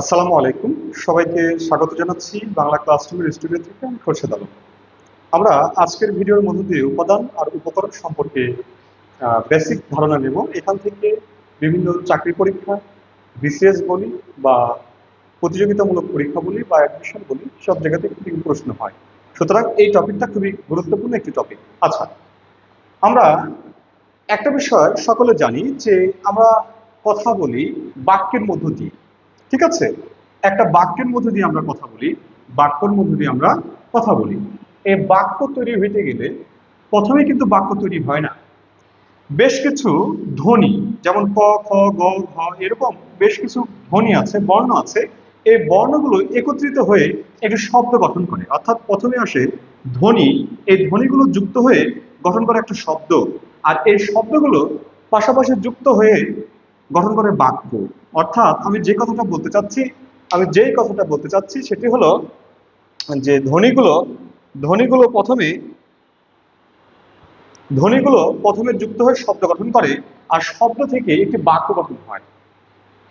আসসালামু আলাইকুম। সবাইকে স্বাগত জানাচ্ছি বাংলা ক্লাসরুমের স্টুডিও থেকে। আমি খোরশেদ আলম। আমরা আজকের ভিডিওর মধ্য দিয়ে উপাদান আর উপকরণ সম্পর্কে বেসিক ধারণা নেব। এখান থেকে বিভিন্ন চাকরি পরীক্ষা, বিসিএস বলি বা প্রতিযোগিতামূলক পরীক্ষা বলি বা অ্যাডমিশন বলি, সব জায়গা থেকে কিন্তু প্রশ্ন হয়। সুতরাং এই টপিকটা খুবই গুরুত্বপূর্ণ একটি টপিক। আচ্ছা, আমরা একটা বিষয় সকলে জানি যে আমরা কথা বলি বাক্যের মধ্য দিয়ে। ঠিক আছে, একটা বাক্যের মধ্য দিয়ে আমরা কথা বলি, বাক্যের মধ্য দিয়ে আমরা কথা বলি। এই বাক্য তৈরি হইতে গেলে প্রথমে কিন্তু বাক্য তৈরি হয় না। বেশ কিছু ধ্বনি, যেমন ক, খ, গ, ঘ, এরকম বেশ কিছু ধ্বনি আছে, বর্ণ আছে। এই বর্ণগুলো একত্রিত হয়ে একটি শব্দ গঠন করে। অর্থাৎ প্রথমে আসে ধ্বনি, এই ধ্বনিগুলো যুক্ত হয়ে গঠন করে একটা শব্দ। আর এই শব্দগুলো পাশাপাশি যুক্ত হয়ে গঠন করে বাক্য। অর্থাৎ আমি যেই কথাটা বলতে চাচ্ছি সেটি হলো যে ধ্বনিগুলো প্রথমে যুক্ত হয়ে শব্দ গঠন করে, আর শব্দ থেকে একটি বাক্য গঠন হয়।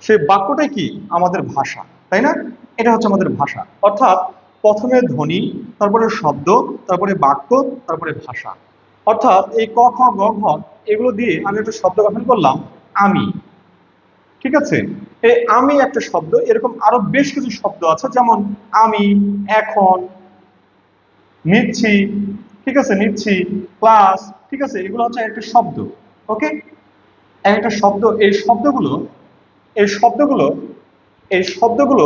সেই বাক্যটাই কি? আমাদের ভাষা, তাই না? এটা হচ্ছে আমাদের ভাষা। অর্থাৎ প্রথমে ধ্বনি, তারপরে শব্দ, তারপরে বাক্য, তারপরে ভাষা। অর্থাৎ এই ক, খ, গ, ঘ এগুলো দিয়ে আমি একটা শব্দ গঠন করলাম, আমি। ঠিক আছে, এই আমি একটা শব্দ। এরকম আরো বেশ কিছু শব্দ আছে, যেমন আমি, এখন, নিচ্ছি, ঠিক আছে, নিচ্ছি, ক্লাস, ঠিক আছে, এগুলো হচ্ছে একটা শব্দ। ওকে, একটা শব্দ। এই শব্দগুলো এই শব্দগুলো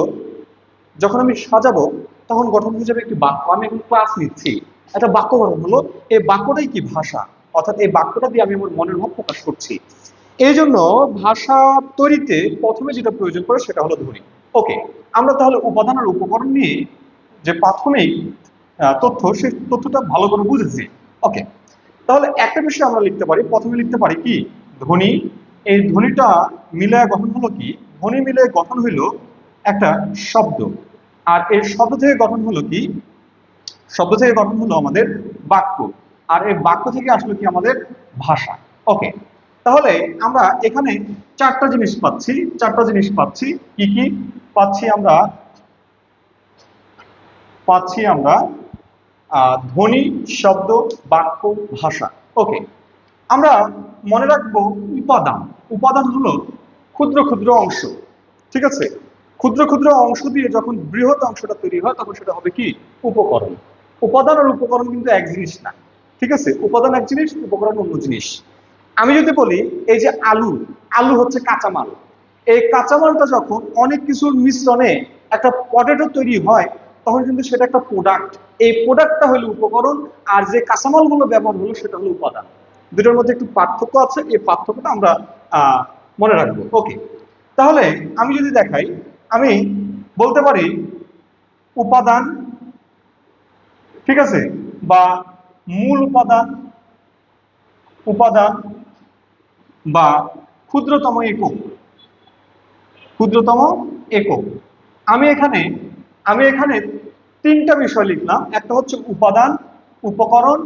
যখন আমি সাজাবো তখন গঠন হয়ে যাবে একটি বাক্য। আমি এখন ক্লাস নিচ্ছি, একটা বাক্য গঠন হলো। এই বাক্যটাই কি? ভাষা। অর্থাৎ এই বাক্যটা দিয়ে আমি আমার মনের ভাব প্রকাশ করছি। এই জন্য ভাষা তৈরিতে প্রথমে যেটা প্রয়োজন পড়ে সেটা হলো ধ্বনি। ওকে, আমরা তাহলে উপাদান আর উপকরণ নিয়ে যে প্রাথমিক তথ্য, সেই তথ্যটা ভালো করে বুঝেছি। ওকে, তাহলে একটা বিষয় আমরা লিখতে পারি, প্রথমে লিখতে পারি কি? ধ্বনি। এই ধ্বনিটা মিলে গঠন হলো কি? ধ্বনি মিলে গঠন হইল একটা শব্দ। আর এই শব্দ থেকে গঠন হলো কি? শব্দ থেকে গঠন হলো আমাদের বাক্য। আর এই বাক্য থেকে আসলো কি? আমাদের ভাষা। ওকে, তাহলে আমরা এখানে চারটা জিনিস পাচ্ছি। কি কি পাচ্ছি আমরা? পাচ্ছি আমরা ধ্বনি, শব্দ, বাক্য, ভাষা। ওকে, আমরা মনে রাখবো উপাদান। উপাদান হলো ক্ষুদ্র ক্ষুদ্র অংশ। ঠিক আছে, ক্ষুদ্র ক্ষুদ্র অংশ দিয়ে যখন বৃহৎ অংশটা তৈরি হয় তখন সেটা হবে কি? উপকরণ। উপাদান আর উপকরণ কিন্তু এক জিনিস না। ঠিক আছে, উপাদান এক জিনিস, উপকরণ অন্য জিনিস। আমি যদি বলি এই যে আলু, আলু হচ্ছে কাঁচামাল। এই কাঁচামালটা যখন অনেক কিছুর মিশ্রণে একটা পটেটো তৈরি হয় তখন কিন্তু সেটা একটা প্রোডাক্ট। এই প্রোডাক্টটা হলো উপকরণ, আর যে কাঁচামালগুলো ব্যবহার হলো সেটা হলো উপাদান। দুটোর মধ্যে একটু পার্থক্য আছে, এই পার্থক্যটা আমরা মনে রাখবো। ওকে, তাহলে আমি যদি দেখাই, আমি বলতে পারি উপাদান, ঠিক আছে, বা মূল উপাদান, উপাদান বা ক্ষুদ্রতম একক, ক্ষুদ্রতম একক। আমি এখানে আমি এখানে তিনটা বিষয় লিখলাম। একটা হচ্ছে উপাদান, উপকরণ,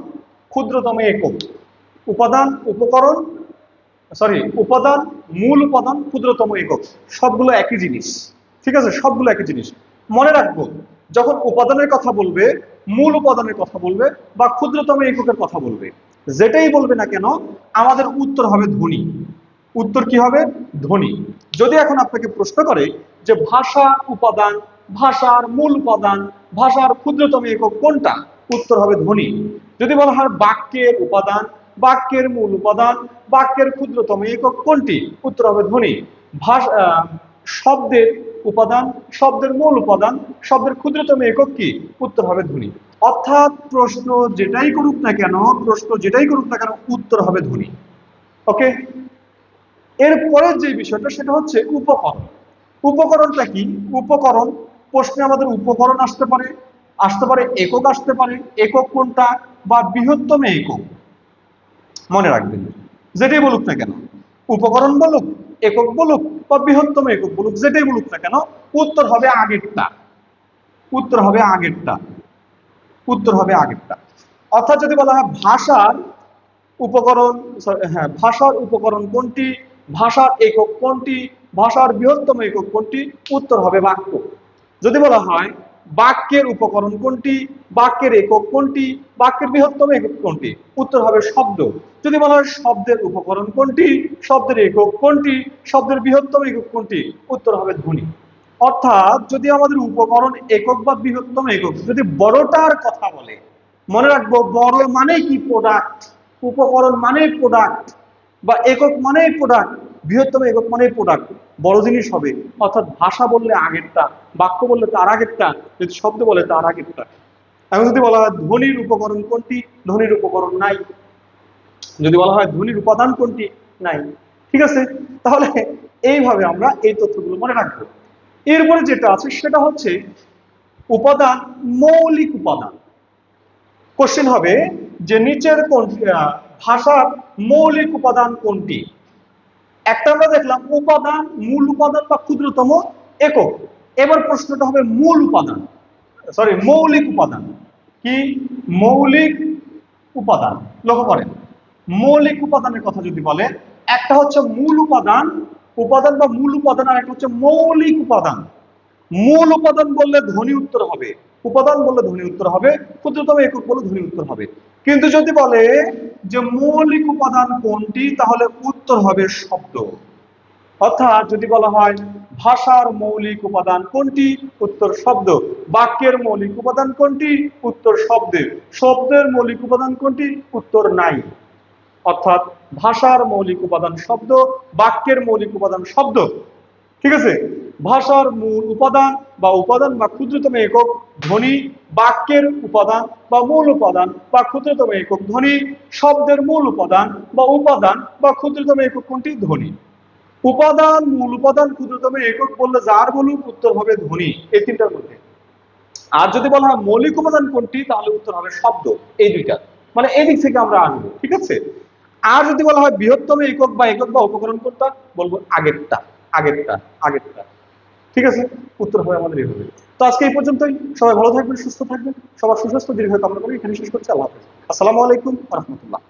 ক্ষুদ্রতম একক। উপাদান, উপকরণ, উপাদান, মূল উপাদান, ক্ষুদ্রতম একক, সবগুলো একই জিনিস। ঠিক আছে, সবগুলো একই জিনিস। মনে রাখবো, যখন উপাদানের কথা বলবে, মূল উপাদানের কথা বলবে বা ক্ষুদ্রতম এককের কথা বলবে, যেটাই বলবে না কেন আমাদের উত্তর হবে ধ্বনি। উত্তর কি হবে? ধ্বনি। যদি এখন আপনাকে প্রশ্ন করে যে ভাষা উপাদান, ভাষার মূল উপাদান, ভাষার ক্ষুদ্রতম একক কোনটা? উত্তর হবে ধ্বনি। যদি বলা হয় বাক্যের উপাদান, বাক্যের মূল উপাদান, বাক্যের ক্ষুদ্রতম একক কোনটি? উত্তর হবে ধ্বনি। ভাষা শব্দের উপাদান, শব্দের মূল উপাদান, শব্দের ক্ষুদ্রতম একক কি? উত্তর হবে ধ্বনি। অর্থাৎ প্রশ্ন যেটাই করুক না কেন উত্তর হবে ধ্বনি। ওকে, এরপরের যে বিষয়টা সেটা হচ্ছে উপকরণ। উপকরণটা কি? উপকরণ, প্রশ্নে আমাদের উপকরণ আসতে পারে একক আসতে পারে। একক কোনটা? বা বৃহত্তম একক। মনে রাখবেন, যেটাই বলুক না কেন, উপকরণ বলুক, একক বলুক বা বৃহত্তম একক বলুক, যেটাই বলুক না কেন উত্তর হবে আগেরটা। উত্তর হবে আগেরটা। উত্তর হবে আগেরটা। অর্থাৎ যদি বলা হয় ভাষার উপকরণ, ভাষার উপকরণ কোনটি, ভাষার একক কোনটি, ভাষার বৃহত্তম একক কোনটি? উত্তর হবে বাক্য। যদি বলা হয় বাক্যের উপকরণ কোনটি, বাক্যের একক কোনটি, বাক্যের বৃহত্তম একক কোনটি? উত্তর হবে শব্দ। যদি বলা হয় শব্দের উপকরণ কোনটি, শব্দের একক কোনটি, শব্দের বৃহত্তম একক কোনটি? উত্তর হবে ধ্বনি। অর্থাৎ যদি আমাদের উপকরণ একক বা বৃহত্তম একক যদি বড়টার কথা বলে, মনে রাখবো বড় মানে কি? প্রোডাক্ট। উপকরণ মানে প্রোডাক্ট, বা একক মানে প্রোডাক্ট, বৃহত্তম একক মানে প্রোডাক্ট, বড় জিনিস হবে। অর্থাৎ ভাষা বললে আগেরটা, বাক্য বললে তার আগেরটা, যদি শব্দ বলে তার আগেরটা। এখন যদি বলা হয় ধ্বনির উপকরণ কোনটি, ধ্বনির উপকরণ নাই। যদি বলা হয় ধ্বনির উপাদান কোনটি, নাই। ঠিক আছে, তাহলে এইভাবে আমরা এই তথ্যগুলো মনে রাখবো। এরপরে যেটা আছে সেটা হচ্ছে উপাদান, মৌলিক উপাদান। কোশ্চেন হবে যে নিচের কোন ভাষার মৌলিক উপাদান কোনটি? একটা আমরা দেখলাম উপাদান, মূল উপাদান বা ক্ষুদ্রতম একক। এবার প্রশ্নটা হবে মূল উপাদান, সরি মৌলিক উপাদান। কি? মৌলিক উপাদান। লক্ষ্য করেন, মৌলিক উপাদানের কথা যদি বলে, একটা হচ্ছে মূল উপাদান, উপাদান বা মূল উপাদান, আর একটা হচ্ছে মৌলিক উপাদান। মূল উপাদান বললে ধ্বনি উত্তর হবে, উপাদান বললে ধ্বনি উত্তর হবে, ক্ষুদ্রতম একক বলে ধ্বনি উত্তর হবে। কিন্তু যদি বলে যে মৌলিক উপাদান কোনটি, তাহলে উত্তর হবে শব্দ। অর্থাৎ যদি বলা হয় ভাষার মৌলিক উপাদান কোনটি, উত্তর শব্দ। বাক্যের মৌলিক উপাদান কোনটি, উত্তর শব্দের। শব্দের মৌলিক উপাদান কোনটি, উত্তর নাই। অর্থাৎ ভাষার মৌলিক উপাদান শব্দ, বাক্যের মৌলিক উপাদান শব্দ। ঠিক আছে, ভাষার মূল উপাদান বা উপাদান বা ক্ষুদ্রতম একক ধ্বনি, বাক্যের উপাদান বা মূল উপাদান বা ক্ষুদ্রতম একক ধ্বনি, শব্দের মূল উপাদান বা ক্ষুদ্রতম একক কোনটি? ধ্বনি। উপাদান, মূল উপাদান, ক্ষুদ্রতম একক বললে যার বলুক উত্তর হবে ধ্বনি, এই তিনটার মধ্যে। আর যদি বলা হয় মৌলিক উপাদান কোনটি, তাহলে উত্তর হবে শব্দ। এই দুইটা, মানে এই দিক থেকে আমরা আসবো। ঠিক আছে, আর যদি বলা হয় বৃহত্তম একক বা উপকরণ কোনটা, বলবো আগেরটা, আগেরটা, আগেরটা। ঠিক আছে, উত্তর হবে আমাদের এই হবে। তো আজকে এই পর্যন্তই। সবাই ভালো থাকবেন, সুস্থ থাকবেন, সবার সুস্বাস্থ্য দীর্ঘ কামনা করি এখানে শেষ করছি। আল্লাহ হাফেজ। আসসালামু আলাইকুম ওয়া রাহমাতুল্লাহ।